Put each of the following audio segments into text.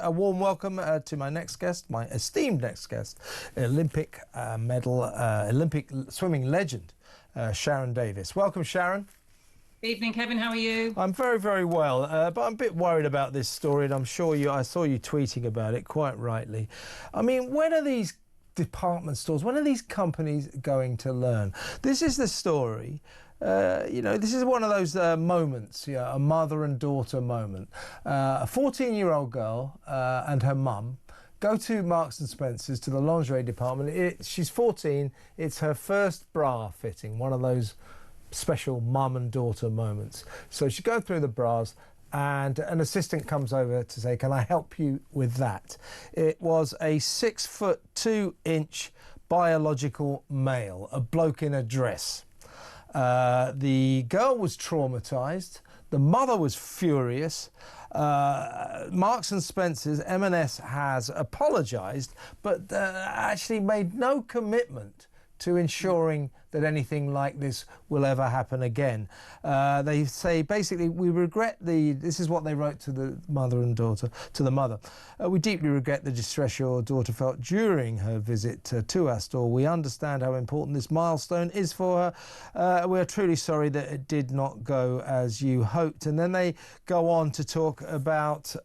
A warm welcome to my next guest, my esteemed next guest, Olympic Olympic swimming legend, Sharron Davies. Welcome, Sharron. Evening, Kevin. How are you? I'm very, very well, but I'm a bit worried about this story, and I'm sure I saw you tweeting about it quite rightly. I mean, when are these department stores, when are these companies going to learn? This is the story. This is one of those moments, a mother and daughter moment. A 14-year-old girl and her mum go to Marks and Spencer's, to the lingerie department. She's 14. It's her first bra fitting, one of those special mum and daughter moments. So she goes through the bras, and an assistant comes over to say, "Can I help you with that?" It was a 6'2" biological male, a bloke in a dress. The girl was traumatised. The mother was furious. Marks and Spencer's, M&S, has apologised, but actually made no commitment to ensuring that anything like this will ever happen again. They say, basically, we regret this is what they wrote to the mother and daughter, to the mother. "We deeply regret the distress your daughter felt during her visit to our store. We understand how important this milestone is for her. We are truly sorry that it did not go as you hoped." And then they go on to talk about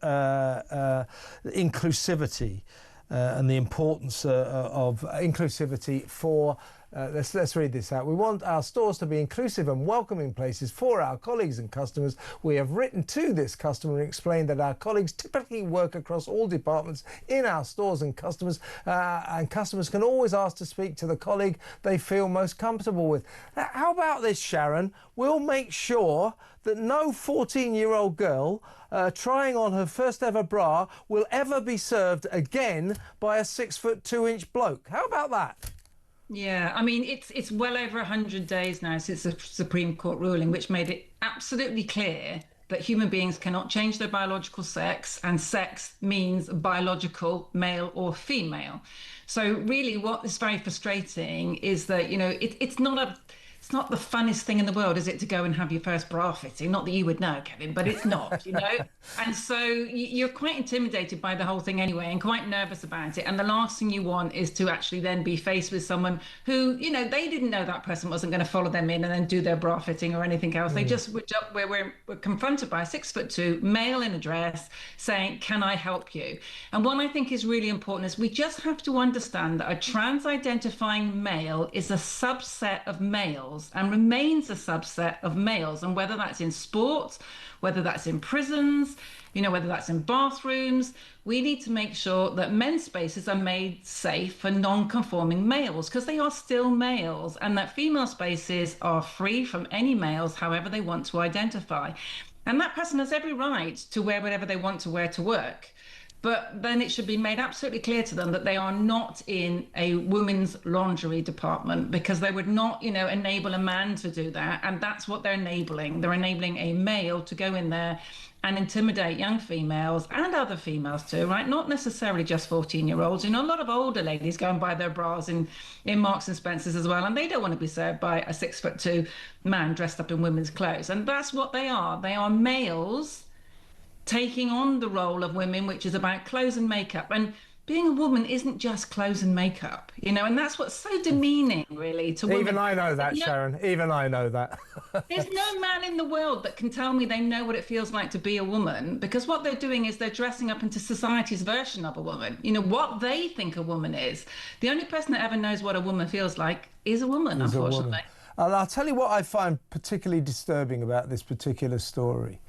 inclusivity. And the importance of inclusivity for, let's read this out. "We want our stores to be inclusive and welcoming places for our colleagues and customers. We have written to this customer and explained that our colleagues typically work across all departments in our stores, and customers can always ask to speak to the colleague they feel most comfortable with." How about this, Sharron? We'll make sure that no 14-year-old girl trying on her first ever bra will ever be served again by a 6'2" bloke. How about that? Yeah, I mean, it's well over 100 days now since the Supreme Court ruling, which made it absolutely clear that human beings cannot change their biological sex, and sex means biological, male or female. So really what is very frustrating is that, it's not the funnest thing in the world, is it, to go and have your first bra fitting? Not that you would know, Kevin, but it's not, And so you're quite intimidated by the whole thing anyway, and quite nervous about it. And the last thing you want is to actually then be faced with someone who, they didn't know that person wasn't going to follow them in and then do their bra fitting or anything else. They just we're confronted by a 6'2" male in a dress saying, "Can I help you?" And what I think is really important is we just have to understand that a trans-identifying male is a subset of males and remains a subset of males. And whether that's in sport, whether that's in prisons, whether that's in bathrooms, we need to make sure that men's spaces are made safe for non-conforming males, because they are still males, and that female spaces are free from any males, however they want to identify. And that person has every right to wear whatever they want to wear to work. But then it should be made absolutely clear to them that they are not in a women's lingerie department, because they would not, enable a man to do that. And that's what they're enabling. They're enabling a male to go in there and intimidate young females and other females too, right? Not necessarily just 14-year-olds. A lot of older ladies go and buy their bras in Marks and Spencer's as well, and they don't want to be served by a 6'2" man dressed up in women's clothes. And that's what they are. They are males taking on the role of women, which is about clothes and makeup. And being a woman isn't just clothes and makeup, and that's what's so demeaning, really, to women. Even I know that, Sharron. Even I know that. There's no man in the world that can tell me they know what it feels like to be a woman, because what they're doing is they're dressing up into society's version of a woman, what they think a woman is. The only person that ever knows what a woman feels like is a woman, unfortunately. And I'll tell you what I find particularly disturbing about this particular story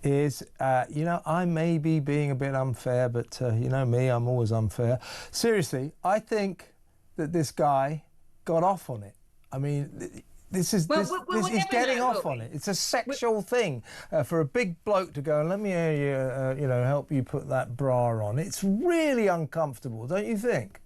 is, I may be being a bit unfair, but me, I'm always unfair. Seriously, I think that this guy got off on it. I mean, he's getting off on it. It's a sexual thing for a big bloke to go and let me help you put that bra on. It's really uncomfortable, don't you think?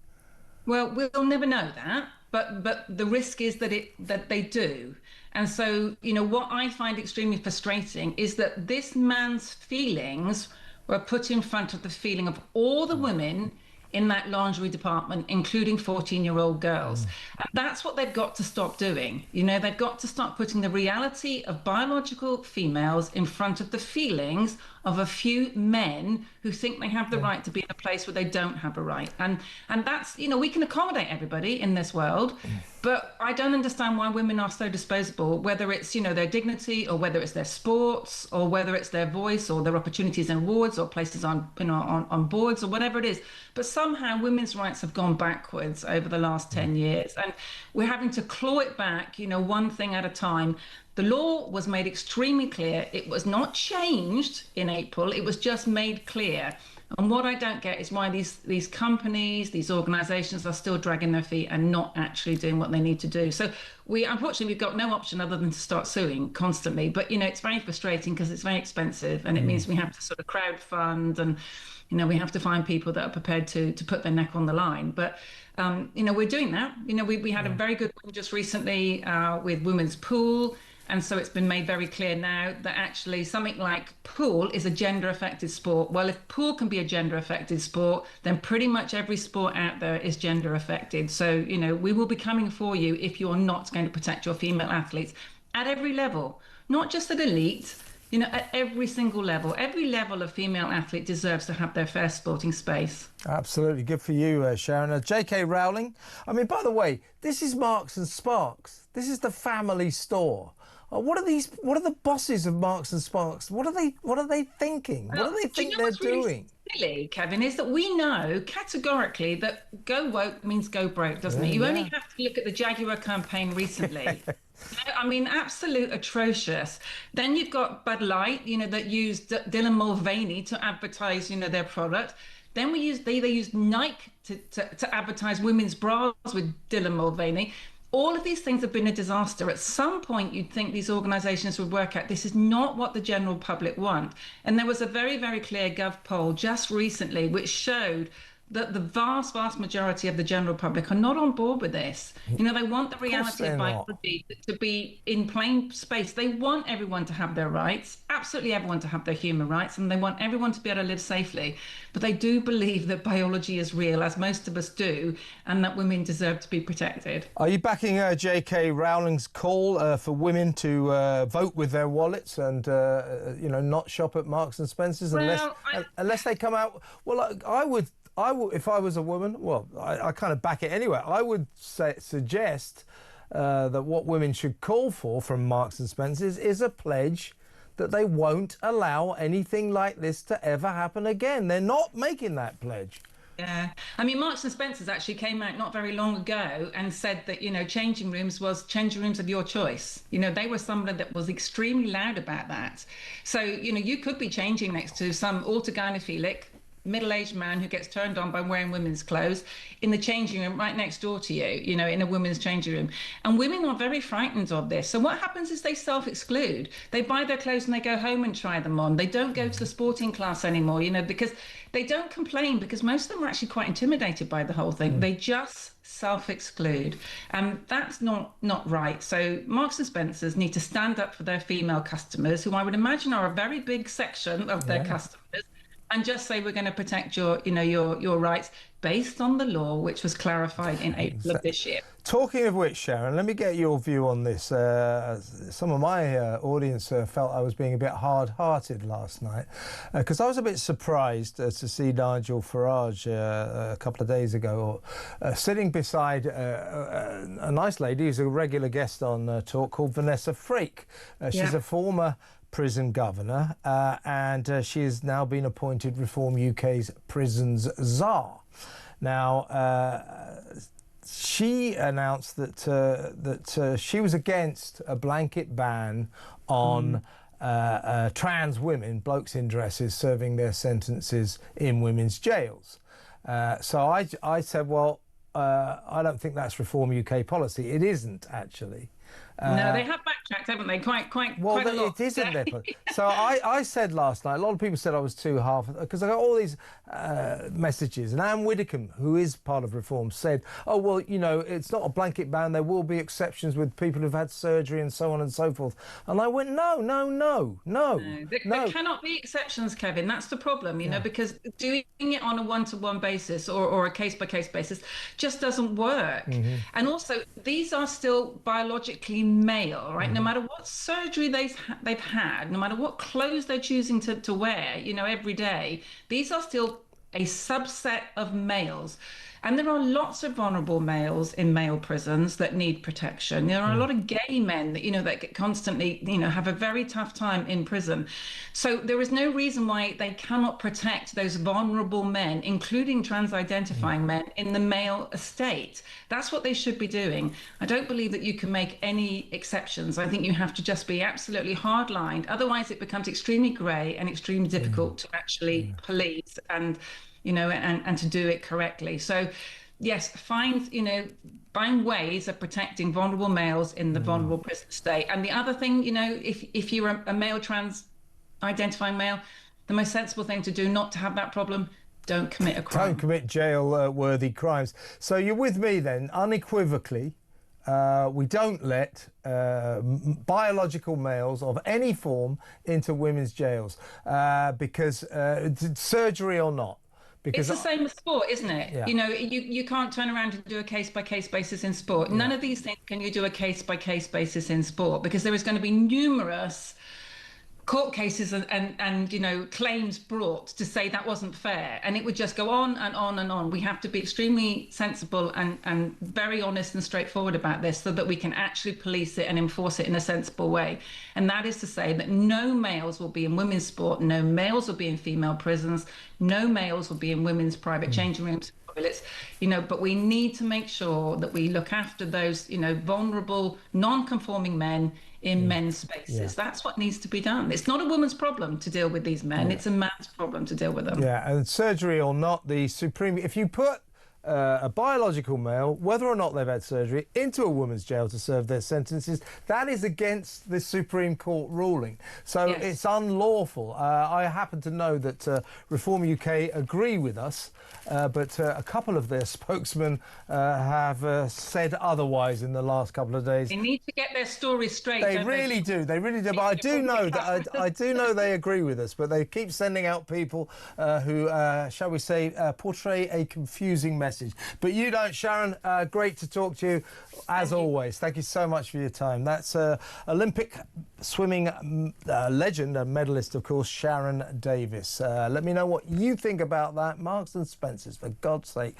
Well, we'll never know that, but the risk is that they do. And so, what I find extremely frustrating is that this man's feelings were put in front of the feeling of all the women in that lingerie department, including 14-year-old girls. And that's what they've got to stop doing. You know, they've got to start putting the reality of biological females in front of the feelings of a few men who think they have the right to be in a place where they don't have a right. And that's, you know, we can accommodate everybody in this world, but I don't understand why women are so disposable, whether it's, you know, their dignity, or whether it's their sports, or whether it's their voice, or their opportunities and awards, or places on, you know, on boards, or whatever it is. But somehow women's rights have gone backwards over the last 10 years, and we're having to claw it back, you know, one thing at a time. The law was made extremely clear. It was not changed in April. It was just made clear. And what I don't get is why these companies, these organisations are still dragging their feet and not actually doing what they need to do. So unfortunately, we've got no option other than to start suing constantly. But, you know, it's very frustrating because it's very expensive, and it means we have to sort of crowdfund, and, you know, we have to find people that are prepared to put their neck on the line. But, you know, we're doing that. You know, we had a very good one just recently with women's pool. And so it's been made very clear now that actually something like pool is a gender-affected sport. Well, if pool can be a gender-affected sport, then pretty much every sport out there is gender-affected. So, you know, we will be coming for you if you're not going to protect your female athletes at every level, not just at elite, you know, at every single level. Every level of female athlete deserves to have their fair sporting space. Absolutely. Good for you, Sharron. J.K. Rowling. I mean, by the way, this is Marks and Sparks. This is the family store. What are the bosses of Marks and Sparks? What are they thinking? What do they think they're doing? Really, Kevin, is that we know categorically that go woke means go broke, doesn't it? You only have to look at the Jaguar campaign recently. I mean, absolute atrocious. Then you've got Bud Light, you know, that used Dylan Mulvaney to advertise, you know, their product. Then they used Nike to advertise women's bras with Dylan Mulvaney. All of these things have been a disaster. At some point, you'd think these organisations would work out this is not what the general public want. And there was a very, very clear Gov poll just recently which showed that the vast, vast majority of the general public are not on board with this. You know, they want the reality of biology to be in plain space. They want everyone to have their rights, absolutely everyone to have their human rights, and they want everyone to be able to live safely. But they do believe that biology is real, as most of us do, and that women deserve to be protected. Are you backing J.K. Rowling's call for women to vote with their wallets and, you know, not shop at Marks and Spencer's unless they come out? Well, I would, if I was a woman, well, I kind of back it anyway. I would suggest that what women should call for from Marks and Spencer's is a pledge that they won't allow anything like this to ever happen again. They're not making that pledge. Yeah, I mean, Marks and Spencer's actually came out not very long ago and said that, you know, changing rooms of your choice. You know, they were somebody that was extremely loud about that. So, you know, you could be changing next to some autogynephilic middle-aged man who gets turned on by wearing women's clothes in the changing room right next door to you, you know, in a women's changing room. And women are very frightened of this. So what happens is they self-exclude. They buy their clothes and they go home and try them on. They don't go to the sporting class anymore, you know, because they don't complain, because most of them are actually quite intimidated by the whole thing. They just self-exclude, and that's not right. So Marks and Spencer's need to stand up for their female customers, who I would imagine are a very big section of their customers, and just say we're going to protect your rights based on the law, which was clarified in April of this year. Talking of which, Sharron, let me get your view on this. Some of my audience felt I was being a bit hard-hearted last night because I was a bit surprised to see Nigel Farage a couple of days ago sitting beside a nice lady who's a regular guest on Talk called Vanessa Frake. She's a former prison governor, and she has now been appointed Reform UK's prisons czar. Now, she announced that she was against a blanket ban on trans women, blokes in dresses, serving their sentences in women's jails. So I said, well, I don't think that's Reform UK policy. It isn't, actually. No, they have backtracked, haven't they? Quite Well, a lot. it isn't there. So I said last night, a lot of people said I was too half, because I got all these messages. And Anne Widdecombe, who is part of Reform, said, oh, well, you know, it's not a blanket ban. There will be exceptions with people who've had surgery and so on and so forth. And I went, no. There cannot be exceptions, Kevin. That's the problem, you know, because doing it on a one-to-one basis or a case-by-case basis just doesn't work. And also, these are still biologically male, right? No matter what surgery they've had, no matter what clothes they're choosing to wear, you know, every day, these are still a subset of males. And there are lots of vulnerable males in male prisons that need protection. There are a lot of gay men that, you know, that constantly, you know, have a very tough time in prison. So there is no reason why they cannot protect those vulnerable men, including trans-identifying men, in the male estate. That's what they should be doing. I don't believe that you can make any exceptions. I think you have to just be absolutely hard-lined. Otherwise, it becomes extremely grey and extremely difficult to actually police and, you know, and to do it correctly. So, yes, find ways of protecting vulnerable males in the vulnerable prison state. And the other thing, you know, if you're a male trans-identifying male, the most sensible thing to do, not to have that problem, don't commit a crime. Don't commit jail-worthy crimes. So you're with me then, unequivocally. We don't let biological males of any form into women's jails because surgery or not. It's the same as sport, isn't it? Yeah. You know, you can't turn around and do a case-by-case basis in sport. None of these things can you do a case-by-case basis in sport, because there is going to be numerous court cases and you know, claims brought to say that wasn't fair, and it would just go on and on and on. We have to be extremely sensible and very honest and straightforward about this, so that we can actually police it and enforce it in a sensible way. And that is to say that no males will be in women's sport, no males will be in female prisons, no males will be in women's private changing rooms, toilets, you know. But we need to make sure that we look after those, you know, vulnerable, non-conforming men in men's spaces. That's what needs to be done. It's not a woman's problem to deal with these men. It's a man's problem to deal with them. Yeah, and surgery or not, the Supreme... If you put a biological male, whether or not they've had surgery, into a woman's jail to serve their sentences, that is against the Supreme Court ruling. So it's unlawful. I happen to know that Reform UK agree with us, but a couple of their spokesmen have said otherwise in the last couple of days. They need to get their story straight. They really do. They really do. But I do know that I do know they agree with us. But they keep sending out people who, shall we say, portray a confusing message. But you don't, Sharron. Great to talk to you, as always. Thank you so much for your time. That's Olympic swimming legend and medalist, of course, Sharron Davies. Let me know what you think about that. Marks and Spencers, for God's sake.